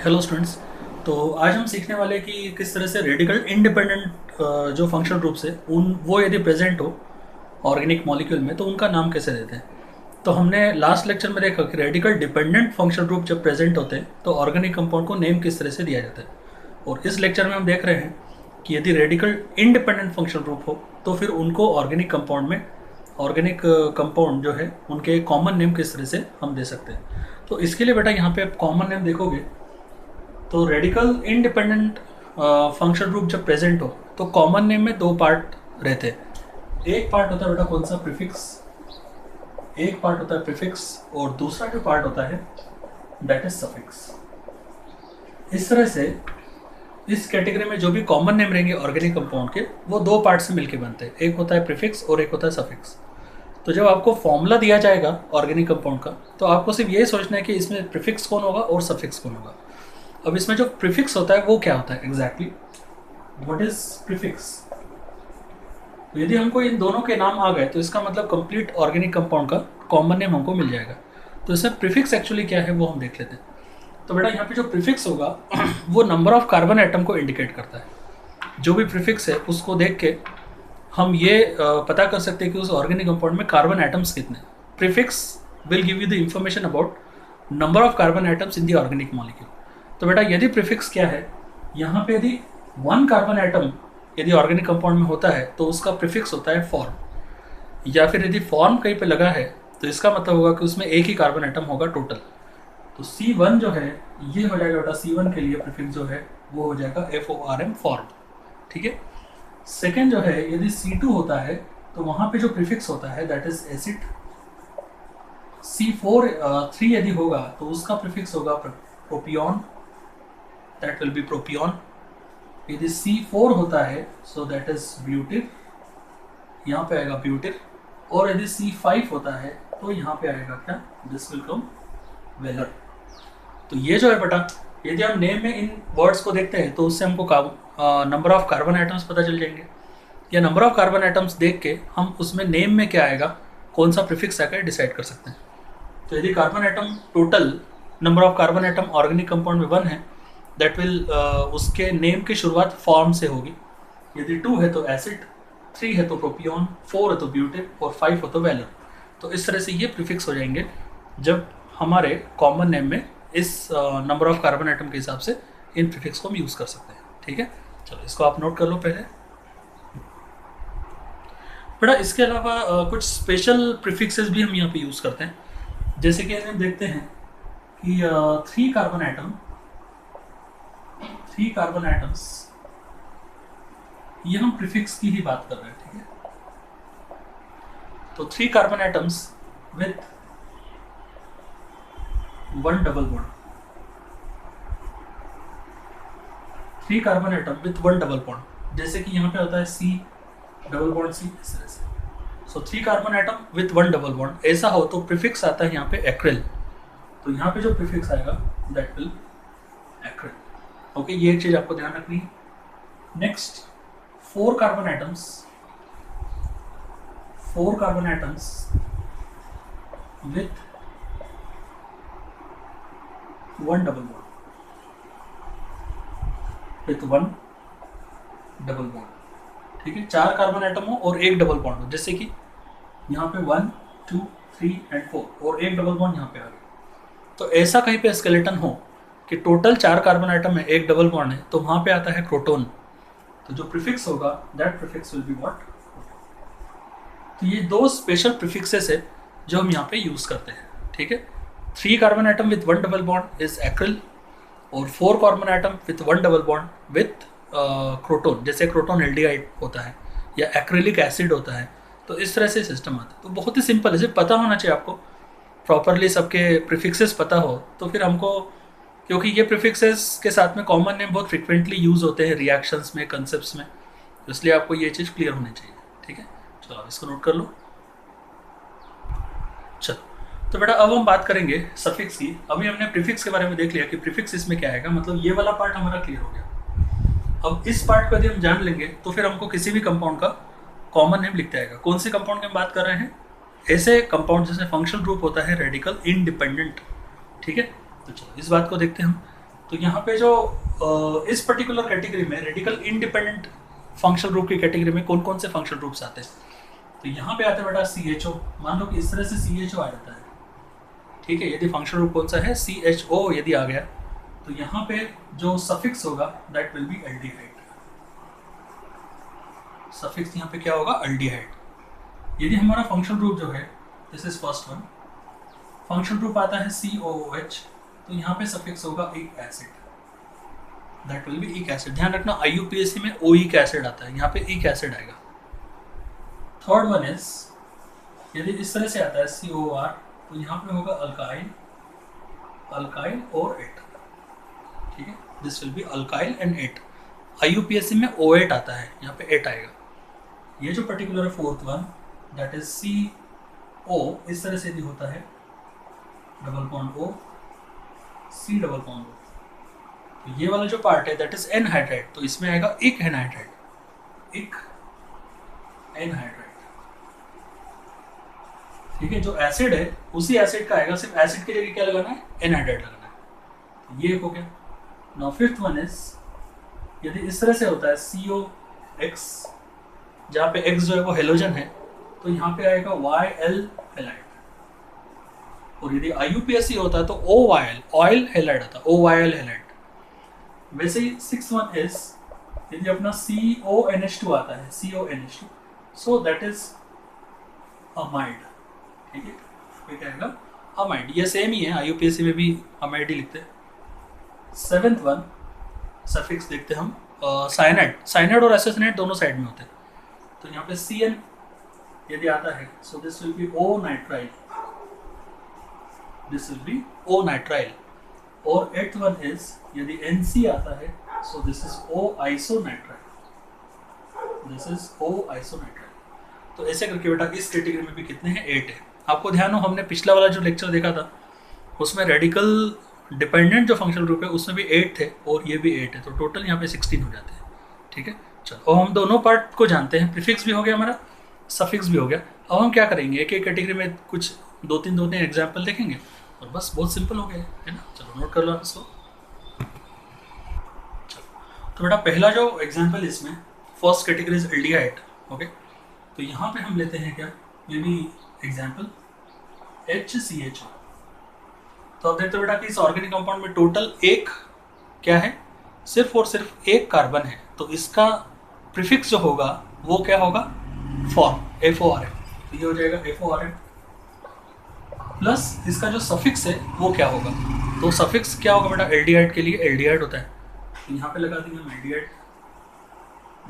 Hello students. तो आज हम सीखने वाले हैं कि किस तरह से रेडिकल इंडिपेंडेंट जो फंक्शनल ग्रुप्स है उन वो यदि प्रेजेंट हो ऑर्गेनिक मॉलिक्यूल में तो उनका नाम कैसे देते हैं। तो हमने लास्ट लेक्चर में देखा कि रेडिकल डिपेंडेंट फंक्शनल ग्रुप जब प्रेजेंट होते हैं तो ऑर्गेनिक कंपाउंड को नेम किस तरह से दिया जाता है। और इस लेक्चर में हम देख रहे हैं कि यदि रेडिकल इंडिपेंडेंट फंक्शनल ग्रुप हो तो फिर उनको ऑर्गेनिक कंपाउंड में ऑर्गेनिक कंपाउंड जो है उनके कॉमन नेम किस तरह से हम दे सकते हैं। तो इसके लिए बेटा यहाँ पे आप कॉमन नेम देखोगे तो रेडिकल इंडिपेंडेंट फंक्शनल ग्रुप जब प्रेजेंट हो तो कॉमन नेम में दो पार्ट रहते हैं। एक पार्ट होता है बेटा कौन सा, प्रीफिक्स। एक पार्ट होता है प्रीफिक्स और दूसरा जो पार्ट होता है दैट इज सफिक्स। इस तरह से इस कैटेगरी में जो भी कॉमन नेम रहेंगे ऑर्गेनिक कंपाउंड के वो दो पार्ट से मिलकर बनते हैं, एक होता है प्रीफिक्स और एक होता है सफिक्स। तो जब आपको फॉर्मूला दिया जाएगा ऑर्गेनिक कंपाउंड का तो आपको सिर्फ ये सोचना है कि इसमें प्रीफिक्स कौन होगा और सफिक्स कौन होगा। अब इसमें जो प्रीफिक्स होता है वो क्या होता है एग्जैक्टली, व्हाट इज प्रीफिक्स। यदि हमको इन दोनों के नाम आ गए तो इसका मतलब कंप्लीट ऑर्गेनिक कंपाउंड का कॉमन नेम हमको मिल जाएगा। तो इसमें प्रीफिक्स एक्चुअली क्या है वो हम देख लेते हैं। तो बेटा यहाँ पे जो प्रीफिक्स होगा वो नंबर ऑफ कार्बन एटम को इंडिकेट करता है। जो भी प्रीफिक्स है उसको देख के हम ये पता कर सकते हैं कि उस ऑर्गेनिक कंपाउंड में कार्बन एटम्स कितने। Prefix will give you the information about number of carbon atoms in the organic molecule. तो बेटा यदि प्रीफिक्स क्या है, यहाँ पे यदि वन कार्बन एटम यदि ऑर्गेनिक कंपाउंड में होता है तो उसका प्रीफिक्स होता है फॉर्म, या फिर यदि फॉर्म कहीं पे लगा है तो इसका मतलब होगा कि उसमें एक ही कार्बन एटम होगा टोटल। तो C1 जो है ये हो जाएगा बेटा, C1 के लिए प्रीफिक्स जो है वो हो जाएगा FORM फॉर्म। ठीक है। सेकेंड जो है यदि C2 होता है तो वहाँ पे जो प्रीफिक्स होता है दैट इज एसिड। C3 यदि होगा तो उसका प्रीफिक्स होगा propion, that will be propion. यदि C4 होता है सो दैट इज ब्यूटिल, यहाँ पे आएगा ब्यूटिल। और यदि C5 होता है तो यहाँ पे आएगा क्या, दिस विल कम वेलर। तो ये जो है बेटा यदि हम नेम में इन वर्ड्स को देखते हैं तो उससे हमको नंबर ऑफ कार्बन एटम्स पता चल जाएंगे, या नंबर ऑफ कार्बन एटम्स देख के हम उसमें नेम में क्या आएगा, कौन सा प्रीफिक्स आएगा डिसाइड कर सकते हैं। तो यदि carbon atom total number of carbon atom organic compound में 1 है दैट विल उसके नेम की शुरुआत फॉर्म से होगी। यदि 2 है तो एसिड, 3 है तो प्रोपियन, 4 है तो ब्यूटिल और 5 हो तो वेलर। तो इस तरह से ये प्रीफिक्स हो जाएंगे जब हमारे कॉमन नेम में इस नंबर ऑफ कार्बन एटम के हिसाब से इन प्रीफिक्स को हम यूज़ कर सकते हैं। ठीक है, चलो इसको आप नोट कर लो पहले। बेटा इसके अलावा कुछ स्पेशल प्रीफिक्सेस भी हम यहाँ पे यूज़ करते हैं। जैसे कि हम देखते हैं कि 3 कार्बन एटम्स ये हम प्रीफिक्स की ही बात कर रहे हैं। ठीक है, तो 3 carbon atoms with 1 double bond, 3 carbon atom with 1 double bond, जैसे कि यहाँ पे होता है C डबल बॉन्ड C, इस तरह से। सो 3 carbon atom with 1 double bond ऐसा हो तो प्रीफिक्स आता है यहाँ पे एक्रिल। तो यहाँ पे जो प्रीफिक्स आएगा दैट विल एक्रिल। ओके, ये एक चीज आपको ध्यान रखनी है। Next 4 carbon atoms with 1 double bond, with 1 double bond. ठीक है, 4 कार्बन एटम हो और 1 डबल बॉन्ड हो, जैसे कि यहाँ पे 1 2 3 एंड 4 और 1 डबल बॉन्ड यहाँ पे आ गया। तो ऐसा कहीं पे स्केलेटन हो कि टोटल 4 कार्बन एटम है, 1 डबल बॉन्ड है, तो वहाँ पे आता है क्रोटोन। तो जो प्रीफिक्स होगा that prefix will be what. तो ये दो स्पेशल प्रीफिक्सेस है जो हम यहाँ पे यूज करते हैं। ठीक है, 3 carbon atom with 1 double bond is acryl और 4 carbon atom with 1 double bond with croton, जैसे क्रोटोन एल्डिहाइड होता है या एक्रिलिक एसिड होता है। तो इस तरह से सिस्टम आता है। तो बहुत ही सिंपल है, सिर्फ पता होना चाहिए आपको, प्रॉपरली सबके प्रीफिक्सेस पता हो तो फिर हमको, क्योंकि ये प्रीफिक्सेस के साथ में कॉमन नेम बहुत फ्रिक्वेंटली यूज होते हैं रिएक्शंस में, कंसेप्ट्स में, इसलिए आपको ये चीज़ क्लियर होनी चाहिए। ठीक है, चलो आप इसको नोट कर लो। चलो तो बेटा अब हम बात करेंगे सफिक्स की। अभी हमने प्रीफिक्स के बारे में देख लिया कि प्रीफिक्स इसमें क्या आएगा, मतलब ये वाला पार्ट हमारा क्लियर हो गया। अब इस पार्ट को यदि हम जान लेंगे तो फिर हमको किसी भी कंपाउंड का कॉमन नेम लिखते आएगा। कौन से कंपाउंड की हम बात कर रहे हैं, ऐसे कंपाउंड जिसमें फंक्शनल ग्रुप होता है रेडिकल इंडिपेंडेंट। ठीक है, तो चलो इस बात को देखते हैं हम तो यहाँ पे जो इस पर्टिकुलर कैटेगरी में रेडिकल इंडिपेंडेंट फंक्शनल ग्रुप की कैटेगरी में कौन कौन से फंक्शनल ग्रुप्स आते हैं? तो यहाँ पे आता है बेटा CHO। मान लो कि इस तरह से CHO आ जाता है, ठीक है। यदि फंक्शनल ग्रुप कौन सा है, CHO यदि आ गया, तो यहाँ पे जो सफिक्स होगा that will be aldehyde. Suffix यहाँ पे क्या होगा? एल्डिहाइड। यदि हमारा फंक्शनल ग्रुप जो है, this is first one, functional group आता है COOH, तो यहाँ पे सफिक्स होगा एक एसिड, दैट विल बी एक एसिड। ध्यान रखना IUPAC में ओइक एसिड आता है, यहाँ पे एक एसिड आएगा। थर्ड वन इज, यदि इस तरह से आता है COR, तो यहाँ पे होगा अल्काइल, अल्काइल और एट, ठीक है। This will be alkyl and eight. IUPAC में O8 आता है, यहाँ पे 8 आएगा। ये जो particular fourth one that is CO, इस तरह से यदि होता है, double bond O, C double bond O, तो ये वाला जो पार्ट है दैट इज एनहाइड्राइड, तो इसमें आएगा एक एनहाइड्राइड, एक एनहाइड्राइड, ठीक है। जो एसिड है उसी एसिड का आएगा, सिर्फ एसिड की जगह क्या लगाना है? एनहाइड्राइड लगाना है। तो ये हो गया। नाउ फिफ्थ वन इज, यदि इस तरह से होता है COX, जहाँ पे X जो है वो हेलोजन है, तो यहाँ पे आएगा YL हेलाइड। और यदि IUPAC होता है तो OYL, ऑयल हेलाइड आता है, OYL हेलाइड। वैसे ही सिक्स वन इज, यदि अपना CONH2 आता है, CONH2, so that is amide, ठीक है। ये क्या आएगा? अमाइड। ये सेम ही है, IUPAC में भी अमाइड ही लिखते हैं। सेवेंथ वन सफिक्स देखते हैं हम, साइनाइड। साइनाइड और एसेसनेट दोनों साइड में होते हैं, तो यहाँ पे CN यदि आता है, so this will be O nitrile, this will be O nitrile. और एट्थ वन इज, यदि NC आता है, so this is O isonitrile, this is O isonitrile. तो ऐसे करके बेटा इस कैटेगरी में भी कितने हैं? 8 है। आपको ध्यान हो, हमने पिछला वाला जो लेक्चर देखा था उसमें रेडिकल डिपेंडेंट जो फंक्शनल ग्रुप है उसमें भी 8 थे और ये भी 8 है, तो टोटल यहाँ पे 16 हो जाते हैं, ठीक है। चलो, और हम दोनों पार्ट को जानते हैं, प्रीफिक्स भी हो गया हमारा, सफिक्स भी हो गया। अब हम क्या करेंगे, एक एक कैटेगरी में कुछ दो तीन एग्जाम्पल देखेंगे और बस बहुत सिंपल हो गया है ना। चलो नोट कर लो इसको। चलो, तो बेटा पहला जो एग्जाम्पल इसमें, first category is aldehyde, okay. तो यहाँ पे हम लेते हैं क्या, मे बी एग्जाम्पल HCHO। तो अब देखते हो बेटा कि इस ऑर्गेनिक कंपाउंड में टोटल एक क्या है, सिर्फ और सिर्फ एक कार्बन है, तो इसका प्रीफिक्स जो होगा वो क्या होगा? Form, FORM। तो ये हो जाएगा FORM प्लस इसका जो सफिक्स है वो क्या होगा? तो सफिक्स क्या होगा बेटा? एल्डिहाइड के लिए एल्डिहाइड होता है, तो यहाँ पे लगा देंगे हम एल्डिहाइड,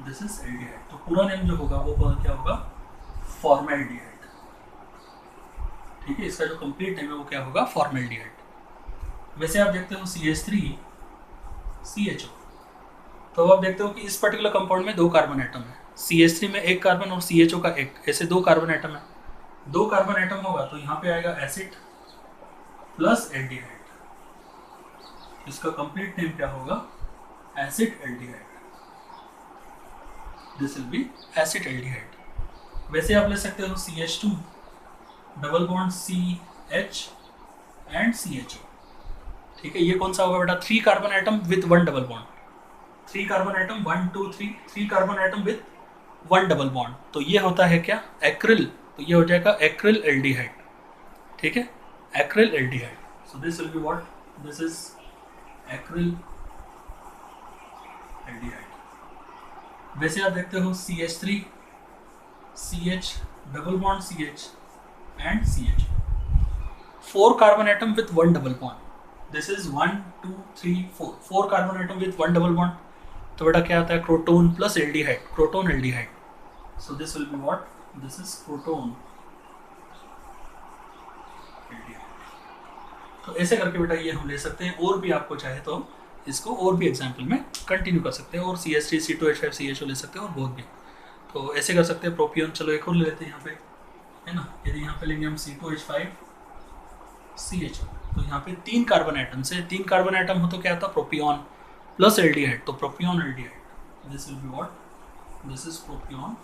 दिस इज एल्डिहाइड। तो पूरा नेम जो होगा वो क्या होगा? फॉर्मेल्डिहाइड, ठीक है। इसका जो कंप्लीट नेम है वो क्या होगा? फॉर्मेल्डिहाइड। वैसे आप देखते हो CH3CHO, तो आप देखते हो कि इस पर्टिकुलर कंपाउंड में 2 कार्बन एटम है, CH3 में 1 कार्बन और CHO का 1, ऐसे 2 कार्बन एटम है। 2 कार्बन एटम होगा तो यहाँ पे आएगा एसिड प्लस एल्डिहाइड, इसका कंप्लीट नेम क्या होगा? Acid aldehyde, this will B acid aldehyde. वैसे आप ले सकते हो CH2 double bond CH and CHO, ठीक है। ये कौन सा होगा बेटा? 3 carbon atom with 1 double bond, 3 carbon atom 1 2 3, 3 carbon atom with 1 double bond, तो ये होता है क्या? एक्रिल। तो ये हो जाएगा एक्रिल एल्डिहाइड, ठीक है, acryl aldehyde. So this will be what? This is acryl aldehyde. वैसे आप देखते हो CH3 CH double bond CH and CH, 4 carbon atom with 1 double bond, this is 1 2 3 4, 4 carbon atom with 1 double bond, तो बेटा क्या आता है? Croton plus aldehyde, croton aldehyde. So this will be what? This is croton aldehyde. तो ऐसे करके बेटा ये हम ले सकते हैं, और भी आपको चाहे तो हम इसको और भी एग्जाम्पल में कंटिन्यू कर सकते हैं, और CH3 C2H5 CHO ले सकते हैं और बहुत भी, तो ऐसे कर सकते हैं। प्रोपियन, चलो एक और ले लेते हैं यहाँ पे, है ना। यदि यहाँ पे लेंगे हम C2H5 CHO, तो यहाँ पे 3 कार्बन एटम से 3 कार्बन एटम हो तो क्या आता? प्रोपियन प्लस एल्डिहाइड, तो propion aldehyde, this will be what? This is propion.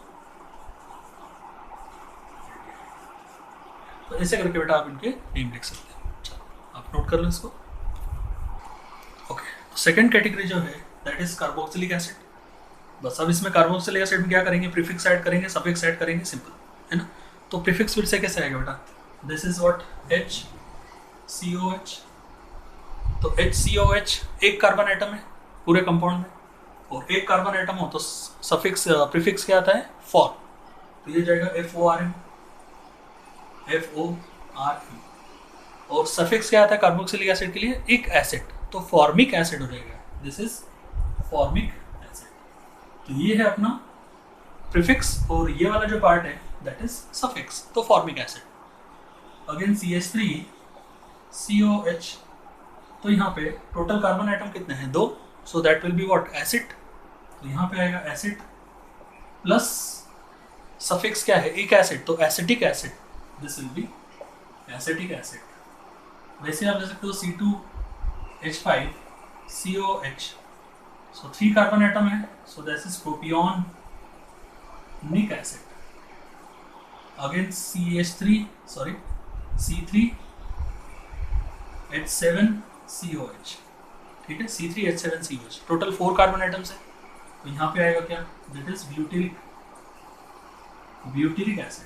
तो ऐसे करके बेटा आप इनके नेम लिख सकते हैं। चलो आप नोट कर लो इसको, ओके। सेकेंड कैटेगरी जो है दैट इज कार्बोक्सिलिक एसिड. बस अब इसमें कार्बोक्सिलिक एसिड में क्या करेंगे, प्रीफिक्स ऐड करेंगे, सफिक्स ऐड करेंगे, सिंपल है ना. तो प्रीफिक्स फिर से कैसे आएगा बेटा, दिस इज व्हाट HCOH. तो HCOH एक कार्बन एटम है पूरे कंपाउंड में, और एक कार्बन एटम हो तो सफिक्स प्रीफिक्स क्या आता है, फॉर. तो ये जाएगा FORM. और सफिक्स क्या आता है कार्बोक्सिलिक एसिड के लिए, एक एसिड, तो फॉर्मिक एसिड हो जाएगा. This is formic acid. तो ये है अपना प्रीफिक्स, और ये वाला जो पार्ट है दैट इज सफिक्स, तो फॉर्मिक एसिड. Again CH3COH. तो यहाँ पे टोटल कार्बन आइटम कितने हैं, 2. So that will be what, acid. तो यहाँ पे आएगा एसिड प्लस सफिक्स क्या है, एक एसिड, तो acetic acid. This will B acetic acid. वैसे आप ले सकते हो C2H5COH. सो 3 कार्बन एटम है, so this is propionic acid. Again C3H7COH. ठीक है, C3H7COH. टोटल 4 कार्बन आइटम्स है. तो यहाँ पे आएगा क्या, that is butyric acid.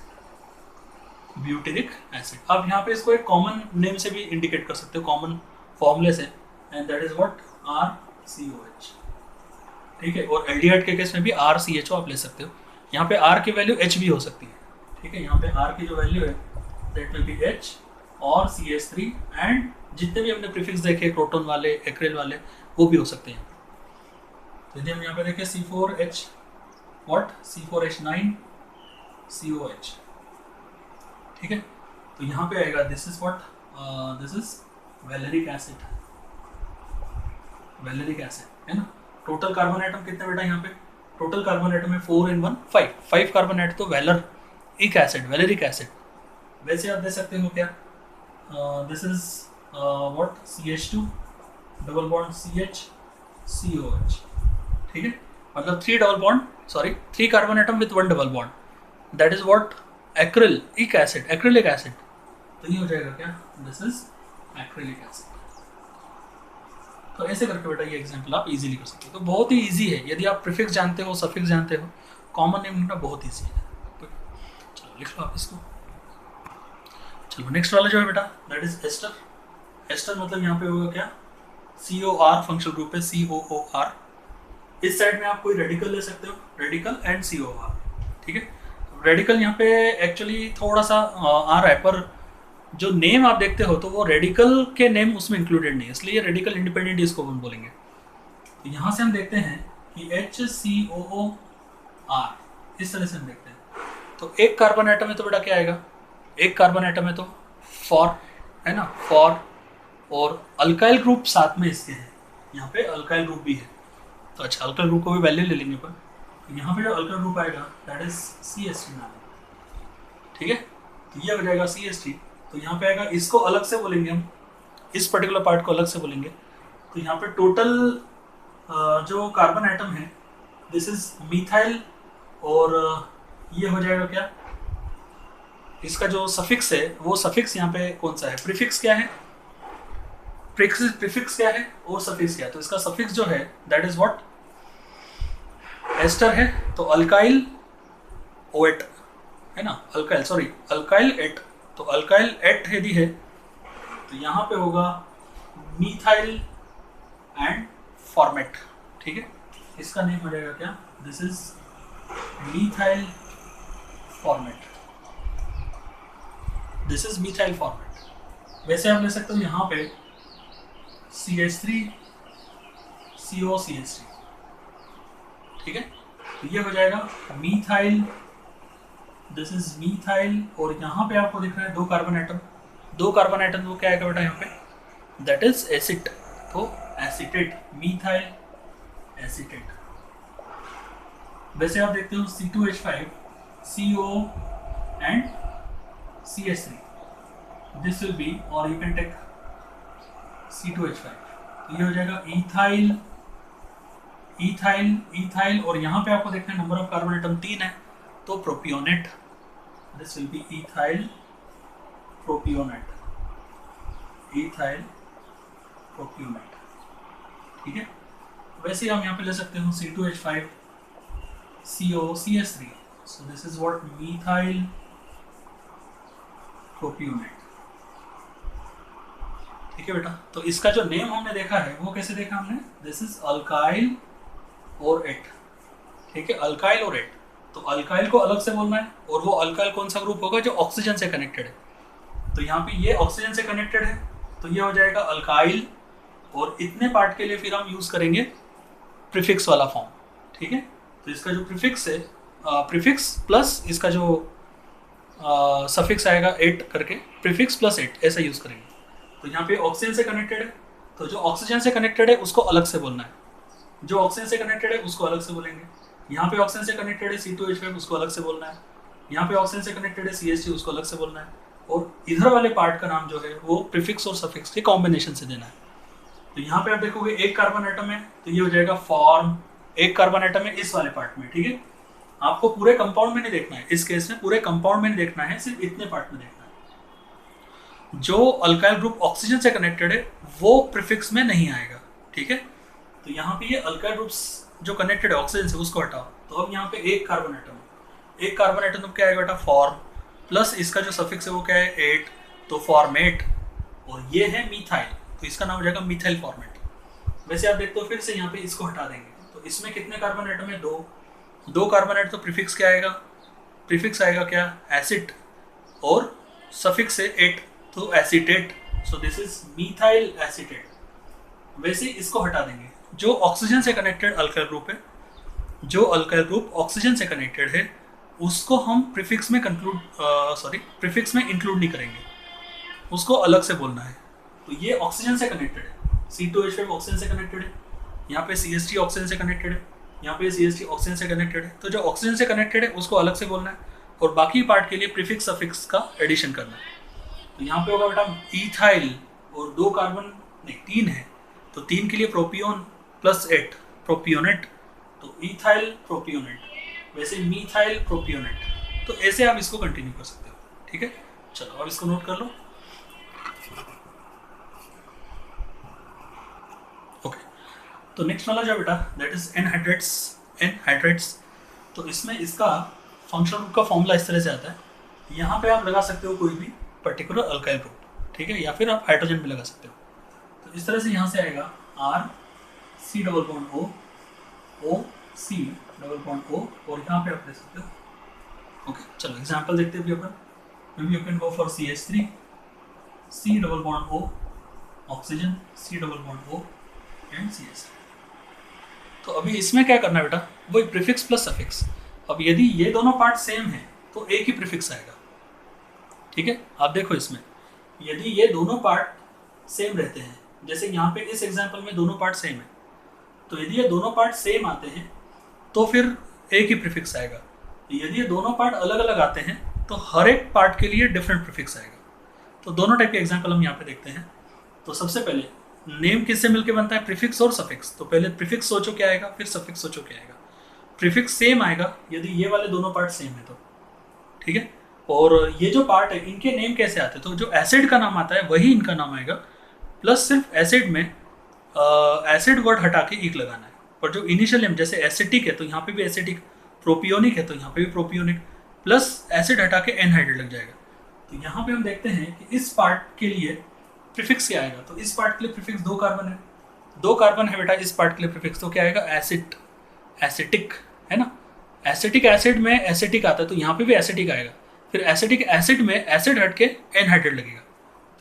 Butyric acid. अब यहाँ पे इसको एक कॉमन नेम से भी इंडिकेट कर सकते हो, कॉमन फॉर्मूले से, and that is what, RCOH. ठीक है, और एल्डिहाइड के केस में भी RCHO आप ले सकते हो. यहाँ पे R की वैल्यू H भी हो सकती है. ठीक है, यहाँ पे R की जो वैल्यू है दैट विल बी H और CH3, एंड जितने भी हमने प्रीफिक्स देखे प्रोटॉन वाले, एक्रेल वाले, वो भी हो सकते हैं. तो यदि हम यहाँ पे देखें C4H9COH. ठीक है, तो यहाँ पे आएगा this is what, this is valeric acid. Valeric acid है ना. टोटल कार्बन आइटम कितने बेटा, यहाँ पे टोटल कार्बन आइटम है 4 in 1 5 कार्बन आइटम, तो वैलर एक एसिड, वैलेरिक एसिड. वैसे आप दे सकते हो क्या, this is what, CH2 double bond CH COH. ठीक है, मतलब 3 carbon atom with 1 double bond, that is what, acrylic acid, acrylic acid. तो ये हो जाएगा क्या, दिस इज एक्रिलिक एसिड. तो ऐसे करके बेटा ये एग्जांपल आप इजीली कर सकते हो. तो बहुत ही इजी है, यदि आप प्रीफिक्स जानते हो, सफिक्स जानते हो, कॉमन नेम लिखना बहुत इजी है. चलो लिख लो आप इसको. चलो नेक्स्ट वाला जो है बेटा दैट इज एस्टर. एस्टर मतलब यहाँ पे होगा क्या, COR फंक्शनल ग्रुप है, COOR. इस साइड में आप कोई रेडिकल ले सकते हो, रेडिकल एंड COR. ठीक है, रेडिकल यहाँ पे एक्चुअली थोड़ा सा आ रहा है, पर जो नेम आप देखते हो तो वो रेडिकल के नेम उसमें इंक्लूडेड नहीं है, इसलिए रेडिकल इंडिपेंडेंट इसको हम बोलेंगे. तो यहाँ से हम देखते हैं कि HCOOR, इस तरह से हम देखते हैं. तो एक कार्बन आइटम है तो बेटा क्या आएगा, एक कार्बन आइटम है तो फॉर, है ना, फॉर. और अल्काइल ग्रुप साथ में इसके हैं, यहाँ पे अल्काइल ग्रुप भी है. तो अच्छा, अल्काइल ग्रुप को भी वैल्यू ले लेंगे पर यहाँ पे जो अल्काइल ग्रुप आएगा दैट इज CH3 नाम. ठीक है, तो ये हो जाएगा CH3. तो यहाँ पे आएगा, इसको अलग से बोलेंगे हम, इस पर्टिकुलर पार्ट को अलग से बोलेंगे. तो यहाँ पे टोटल जो कार्बन आइटम है दिस इज मिथाइल, और ये हो जाएगा क्या, इसका जो सफिक्स है वो सफिक्स यहाँ पे कौन सा है, प्रीफिक्स क्या है, प्रीफिक्स क्या है और सफिक्स क्या है. तो इसका सफिक्स जो है दैट इज व्हाट, एस्टर है, तो अल्काइल ओएट है ना, अल्काइल, सॉरी अल्काइल एट. तो अल्काइल एट यदि है तो यहाँ पे होगा मीथाइल एंड फॉर्मेट. ठीक है, इसका नेम हो जाएगा क्या, this is methyl format. This is methyl format. वैसे आप ले सकते हो यहाँ पे CH3COCH3. ठीक है, तो ये हो जाएगा मीथाइल, दिस इज मीथाइल. और यहाँ पे आपको दिख रहा है 2 कार्बन आइटम, 2 कार्बन आइटम वो क्या आएगा बेटा यहाँ पे, दैट इज एसिड. तो एसिटेट, मीथाइल एसिटेट. वैसे आप देखते हो C2H5CO and CH3, this will B, और यू कैन टेक C2H5. तो ये हो जाएगा इथाइल, इथाइल, इथाइल. और यहाँ पे आपको देखना है नंबर ऑफ कार्बन आइटम 3 है, तो propionate. This will B ethyl propionate, ethyl propionate. ठीक है। वैसे ही हम यहाँ पे ले सकते हो C2H5 COCS3, so this is what methyl propionate. ठीक है बेटा, तो इसका जो नेम हमने देखा है वो कैसे देखा हमने, दिस इज अल्काइल और एट। ठीक है, अल्काइल और एट, तो अल्काइल को अलग से बोलना है, और वो अल्काइल कौन सा ग्रुप होगा, जो ऑक्सीजन से कनेक्टेड है। तो यहाँ पे ये ऑक्सीजन से कनेक्टेड है, तो ये हो जाएगा अल्काइल, और इतने पार्ट के लिए फिर हम यूज करेंगे प्रीफिक्स वाला फॉर्म। ठीक है, तो इसका जो प्रीफिक्स है, प्रीफिक्स प्लस इसका जो सफिक्स आएगा एट करके, प्रीफिक्स प्लस एट ऐसा यूज करेंगे। तो यहाँ पे ऑक्सीजन से कनेक्टेड है, तो जो ऑक्सीजन से कनेक्टेड है उसको अलग से बोलना है, जो ऑक्सीजन से कनेक्टेड है उसको अलग से बोलेंगे। यहाँ पे ऑक्सीजन से कनेक्टेड है C2H5 उसको अलग से बोलना है, यहाँ पे ऑक्सीजन से कनेक्टेड है CH3 उसको अलग से बोलना है, और इधर वाले पार्ट का नाम जो है वो प्रीफिक्स और सफिक्स के कॉम्बिनेशन से देना है। तो यहाँ पे आप देखोगे एक कार्बन एटम है, तो ये हो जाएगा फॉर्म, एक कार्बन एटम है इस वाले पार्ट में। ठीक है, आपको पूरे कंपाउंड में नहीं देखना है, इस केस में पूरे कंपाउंड में नहीं देखना है, सिर्फ इतने पार्ट में देखना है। जो अल्काइल ग्रुप ऑक्सीजन से कनेक्टेड है वो प्रीफिक्स में नहीं आएगा। ठीक है, तो यहाँ पे ये अल्काइल ग्रुप्स जो कनेक्टेड है ऑक्सीजन से उसको हटाओ, तो अब यहाँ पे एक कार्बन एटम है, एक कार्बन एटम क्या आएगा बेटा, फॉर्म, प्लस इसका जो सफिक्स है वो क्या है, एट, तो फॉर्मेट, और ये है मीथाइल, तो इसका नाम हो जाएगा मीथाइल फॉर्मेट। वैसे आप देखते हो फिर से यहाँ पे इसको हटा देंगे, तो इसमें कितने कार्बन एटम है, दो कार्बन एटम, तो प्रीफिक्स क्या आएगा, प्रीफिक्स आएगा क्या, एसिड, और सफिक्स है एट, तो acetate, so this is methyl acetate. वैसे इसको हटा देंगे, जो ऑक्सीजन से कनेक्टेड अल्काइल ग्रुप है, जो अल्काइल ग्रुप ऑक्सीजन से कनेक्टेड है उसको हम प्रीफिक्स में प्रीफिक्स में इंक्लूड नहीं करेंगे, उसको अलग से बोलना है। तो ये ऑक्सीजन से कनेक्टेड है, C2H5 ऑक्सीजन से कनेक्टेड है, यहाँ पे CH3 ऑक्सीजन से कनेक्टेड है, यहाँ पे CH3 ऑक्सीजन से कनेक्टेड है, तो जो ऑक्सीजन से कनेक्टेड है उसको अलग से बोलना है, और बाकी पार्ट के लिए प्रीफिक्स सफिक्स का एडिशन करना है। तो यहाँ पे होगा बेटा इथाइल, और दो कार्बन नहीं तीन है, तो तीन के लिए प्रोपियोन प्लस एट, प्रोपियोनेट, तो इथाइल प्रोपियोनेट, वैसे मीथाइल प्रोपियोनेट। तो ऐसे आप इसको कंटिन्यू कर सकते हो। ठीक है, चलो अब इसको नोट कर लो। ओके, तो नेक्स्ट वाला जो बेटा दैट इज एनहाइड्रेट्स। तो इसमें इसका फंक्शनल ग्रुप का फॉर्मूला इस तरह से आता है, यहाँ पे आप लगा सकते हो कोई भी पर्टिकुलर अल्काइल ग्रुप, ठीक है, या फिर आप हाइड्रोजन भी लगा सकते हो। तो इस तरह से यहाँ से आएगा R C double bond O C double bond O, और यहाँ पे आप ले सकते हो। ओके, चलो एग्जांपल देखते हैं अभी अपन। Maybe you can go for CH3 C double bond O, oxygen C double bond O and CH3। तो अभी इसमें क्या करना है बेटा, वही प्रीफिक्स प्लस सफिक्स। अब यदि ये दोनों पार्ट सेम है तो एक ही प्रीफिक्स आएगा। ठीक है, आप देखो इसमें यदि ये दोनों पार्ट सेम रहते हैं, जैसे यहाँ पे इस एग्जांपल में दोनों पार्ट सेम है, तो यदि ये दोनों पार्ट सेम आते हैं तो फिर एक ही प्रीफिक्स आएगा। यदि ये दोनों पार्ट अलग अलग आते हैं तो हर एक पार्ट के लिए डिफरेंट प्रीफिक्स आएगा। तो दोनों टाइप के एग्जांपल हम यहाँ पे देखते हैं। तो सबसे पहले नेम किससे मिलकर बनता है, प्रीफिक्स और सफिक्स। तो पहले प्रीफिक्स सोचो क्या आएगा, फिर सफिक्स सोचो क्या आएगा। प्रीफिक्स सेम आएगा यदि ये वाले दोनों पार्ट सेम है तो, ठीक है। और ये जो पार्ट है इनके नेम कैसे आते हैं, तो जो एसिड का नाम आता है वही इनका नाम आएगा, प्लस सिर्फ एसिड में एसिड वर्ड हटा के इक लगाना है। और जो इनिशियल नेम जैसे एसिटिक है तो यहाँ पे भी एसिटिक, प्रोपियोनिक है तो यहाँ पे भी प्रोपियोनिक, प्लस एसिड हटा के एनहाइड्रेट लग जाएगा। तो यहाँ पे हम देखते हैं कि इस पार्ट के लिए प्रीफिक्स क्या आएगा। तो इस पार्ट के लिए प्रीफिक्स दो कार्बन है बेटा। इस पार्ट के लिए प्रीफिक्स तो क्या आएगा, एसिड, एसिटिक है ना। एसिटिक एसिड में एसिटिक आता है तो यहाँ पे भी एसिटिक आएगा। फिर एसिटिक एसिड में एसिड हट के एनहाइड्रेट लगेगा।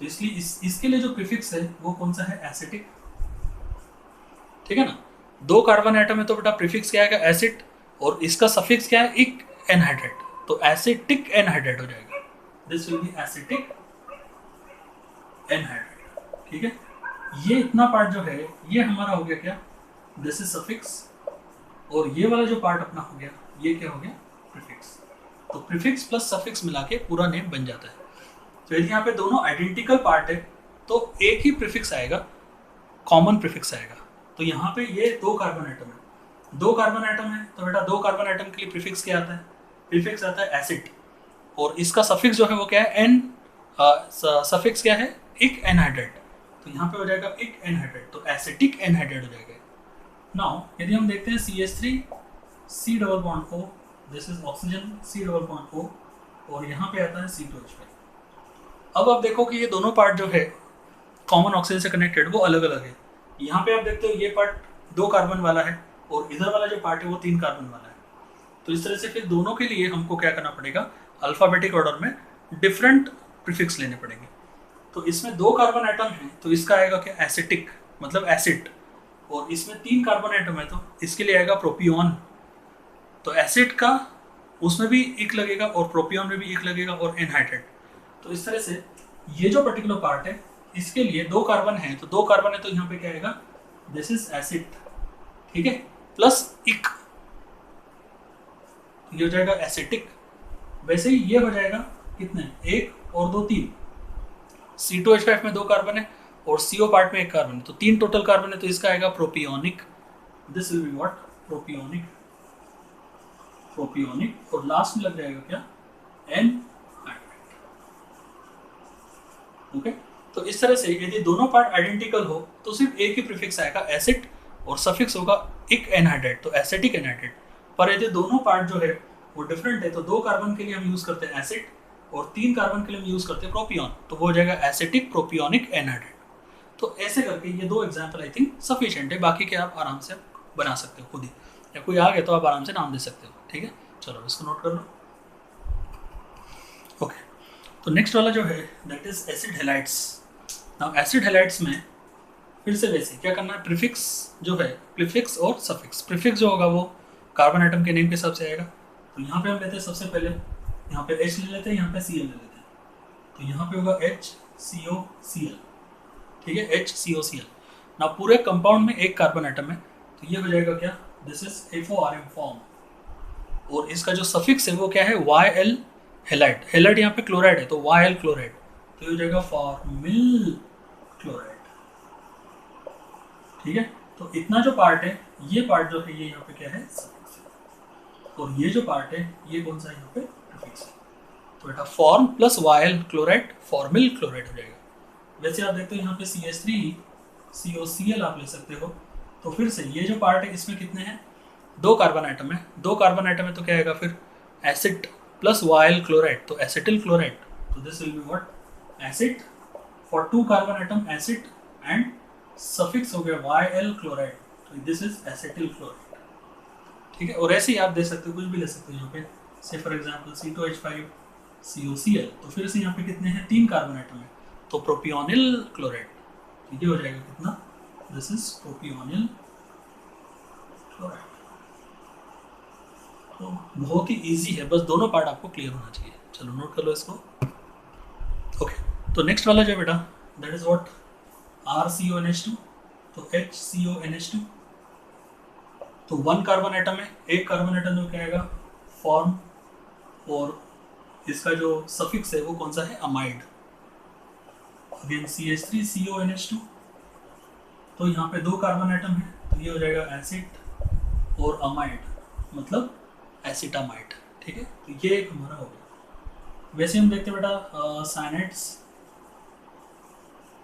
तो इसलिए इसके लिए जो प्रीफिक्स है वो कौन सा है, एसिटिक, ठीक है ना। दो कार्बन एटम है तो बेटा प्रीफिक्स क्या आएगा, एसिड, और इसका सफिक्स क्या है, इक एनहाइड्रेट, तो एसिटिक एनहाइड्रेट हो जाएगा। This will B acetic anhydride, ठीक है। ये इतना पार्ट जो है ये हमारा हो गया क्या, दिस इज सफिक्स, और ये वाला जो पार्ट अपना हो गया ये क्या हो गया, प्रीफिक्स। तो प्रीफिक्स प्लस सफिक्स मिला के पूरा नेम बन जाता है। तो यदि यहाँ पे दोनों आइडेंटिकल पार्ट है तो एक ही प्रीफिक्स आएगा, कॉमन प्रीफिक्स आएगा। तो यहाँ पे ये दो कार्बन एटम है, दो कार्बन एटम है तो बेटा दो कार्बन एटम के लिए प्रीफिक्स क्या आता है, प्रीफिक्स आता है एसिड, और इसका सफिक्स जो है वो क्या है, एन, सफिक्स क्या है, इक एनहाइड्रेट। तो यहाँ पे हो जाएगा इक एनहाइड्रेट, तो एसिटिक एनहाइड्रेट हो जाएगा। नाउ यदि हम देखते हैं CH3 C double bond O, this is oxygen C double bond O, और यहाँ पे आता है C2H5। अब आप देखो कि ये दोनों पार्ट जो है कॉमन ऑक्सीजन से कनेक्टेड वो अलग अलग है। यहाँ पे आप देखते हो ये पार्ट 2 कार्बन वाला है और इधर वाला जो पार्ट है वो 3 कार्बन वाला है। तो इस तरह से फिर दोनों के लिए हमको क्या करना पड़ेगा, अल्फाबेटिक ऑर्डर में डिफरेंट प्रीफिक्स लेने पड़ेंगे। तो इसमें 2 कार्बन एटम है तो इसका आएगा क्या, एसिटिक, मतलब एसिड। और इसमें 3 कार्बन एटम है तो इसके लिए आएगा प्रोपियोन। तो एसिड का उसमें भी इक लगेगा और प्रोपियोन में भी इक लगेगा और एनहाइड्रेट। तो इस तरह से ये जो पर्टिकुलर पार्ट है इसके लिए 2 कार्बन है तो 2 कार्बन है तो यहाँ पे क्या आएगा, दिस इज एसिड, ठीक है, प्लस इक, ये हो जाएगा एसिटिक। वैसे ही ये हो जाएगा कितने, 1 और 2 3। C2H5 में 2 कार्बन है और CO पार्ट में 1 कार्बन है तो 3 टोटल कार्बन है तो इसका आएगा propionic, this will be what, propionic, propionic. और लास्ट में लग जाएगा क्या, एनहाइड्रेट। ओके, तो इस तरह से यदि दोनों पार्ट आइडेंटिकल हो तो सिर्फ एक ही प्रीफिक्स आएगा एसिड और सफिक्स होगा इक एनहाइड्रेट, तो एसिटिक एनहाइड्रेट। पर यदि दोनों पार्ट जो है वो डिफरेंट है तो 2 कार्बन के लिए हम यूज करते हैं एसिड और 3 कार्बन के लिए हम यूज करते हैं प्रोपियोन, तो वो हो जाएगा एसिटिक प्रोपियोनिक एनहाइड्रेट। तो ऐसे करके ये 2 एग्जाम्पल आई थिंक सफिशिएंट है, बाकी के आप आराम से बना सकते हो खुद ही, या कोई आ गया तो आप आराम से नाम दे सकते हो, ठीक है। चलो इसको नोट कर लो। ओके, तो नेक्स्ट वाला जो है that is acid halides. Now acid halides में फिर से वैसे क्या करना है, प्रीफिक्स जो है, प्रीफिक्स और सफिक्स। प्रीफिक्स जो होगा वो कार्बन आइटम के नेम के हिसाब से आएगा। तो यहाँ पे हम लेते हैं सबसे पहले, यहाँ पे H ले लेते हैं, यहाँ पे Cl ले लेते हैं। तो यहाँ पे होगा HCOCl, ठीक है, HCOCl। ना पूरे कंपाउंड में 1 कार्बन आइटम है तो ये हो जाएगा क्या, दिस इज FORM फॉर्म। और इसका जो सफिक्स है वो क्या है, YL हेलाइड। हेलाइड यहाँ पे क्लोराइड है तो YL क्लोराइड, तो ये हो जाएगा फॉर्मिल क्लोराइड, ठीक है। तो इतना जो पार्ट है, ये पार्ट जो है ये यहाँ पे क्या है, सफिक्स है, और ये जो पार्ट है ये कौन सा यहाँ पे प्रीफिक्स है। तो बेटा form plus YL chloride formal chloride हो जाएगा। वैसे आप देखते हो यहाँ पे CH3 COCl आप ले सकते हो। तो फिर से ये जो पार्ट है इसमें कितने हैं, 2 कार्बन आइटम है, 2 कार्बन आइटम है तो क्या आएगा फिर एसिड प्लस YL क्लोराइड, तो एसिटिल क्लोराइड। तो this will be what, acid for 2 carbon atom acid and suffix हो गया YL क्लोराइड, तो दिस इज एसिटिल क्लोराइड, ठीक है। और ऐसे ही आप दे सकते हो, कुछ भी ले सकते हो यहाँ पे, से फॉर एग्जांपल C2H5 COCl। तो फिर से यहाँ पे कितने हैं, 3 कार्बन आइटम है तो प्रोपियोनिल क्लोराइड, तो ये हो जाएगा कितना, दिस इज प्रोपियोनिल क्लोराइड। तो बहुत ही इजी है, बस दोनों पार्ट आपको क्लियर होना चाहिए। चलो नोट कर लो इसको। ओके, तो नेक्स्ट वाला जो है बेटा दैट इज व्हाट, RCONH2, तो HCONH2। तो 1 कार्बन आइटम है, 1 कार्बन आइटम जो क्या आएगा, फॉर्म, और इसका जो सफिक्स है वो कौन सा है, अमाइड। अगेन CH3CONH2, तो यहाँ पे 2 कार्बन आइटम है तो ये हो जाएगा एसिड और अमाइड, मतलब एसिटामाइड, ठीक है। तो ये एक हमारा हो गया। वैसे हम देखते हैं बेटा साइनाइड्स,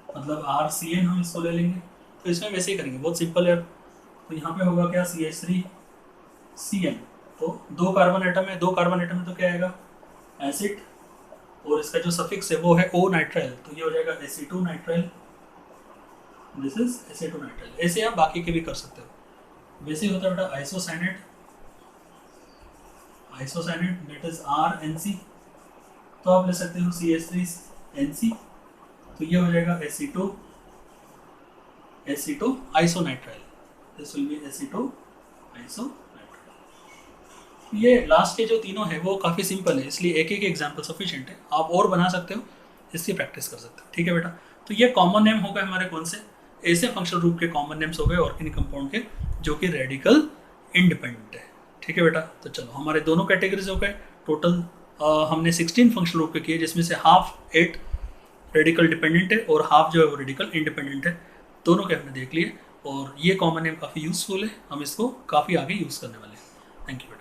मतलब RCN हम इसको ले लेंगे, तो इसमें वैसे ही करेंगे, बहुत सिंपल है। तो यहाँ पे होगा क्या, CH3CN, तो 2 कार्बन आइटम है, 2 कार्बन आइटम है तो क्या आएगा, एसिड, और इसका जो सफिक्स है वो है O नाइट्राइल, तो ये हो जाएगा Ac2 nitrile, this is Ac2 nitrile. ऐसे आप बाकी के भी कर सकते हो। वैसे ही होता है बेटा isocyanate, isocyanate that is RNC, तो आप ले सकते हो CH3NC, तो ये हो जाएगा Ac2 isonitrile, this will be Ac2 isonitrile. ये लास्ट के जो तीनों है वो काफ़ी सिंपल है, इसलिए एक एक एग्जाम्पल सफिशिएंट है, आप और बना सकते हो, इसकी प्रैक्टिस कर सकते हो, ठीक है बेटा। तो ये कॉमन नेम हो गए हमारे कौन से, ऐसे फंक्शनल ग्रुप के कॉमन नेम्स हो गए ऑर्गेनिक कंपाउंड के जो कि रेडिकल इंडिपेंडेंट है, ठीक है बेटा। तो चलो हमारे दोनों कैटेगरीज हो गए टोटल, हमने 16 फंक्शनल ग्रुप के किए, जिसमें से हाफ 8 रेडिकल डिपेंडेंट है और हाफ जो है वो रेडिकल इंडिपेंडेंट है, दोनों के हमने देख लिए। और ये कॉमन नेम काफ़ी यूजफुल है, हम इसको काफ़ी आगे यूज़ करने वाले हैं। Thank you.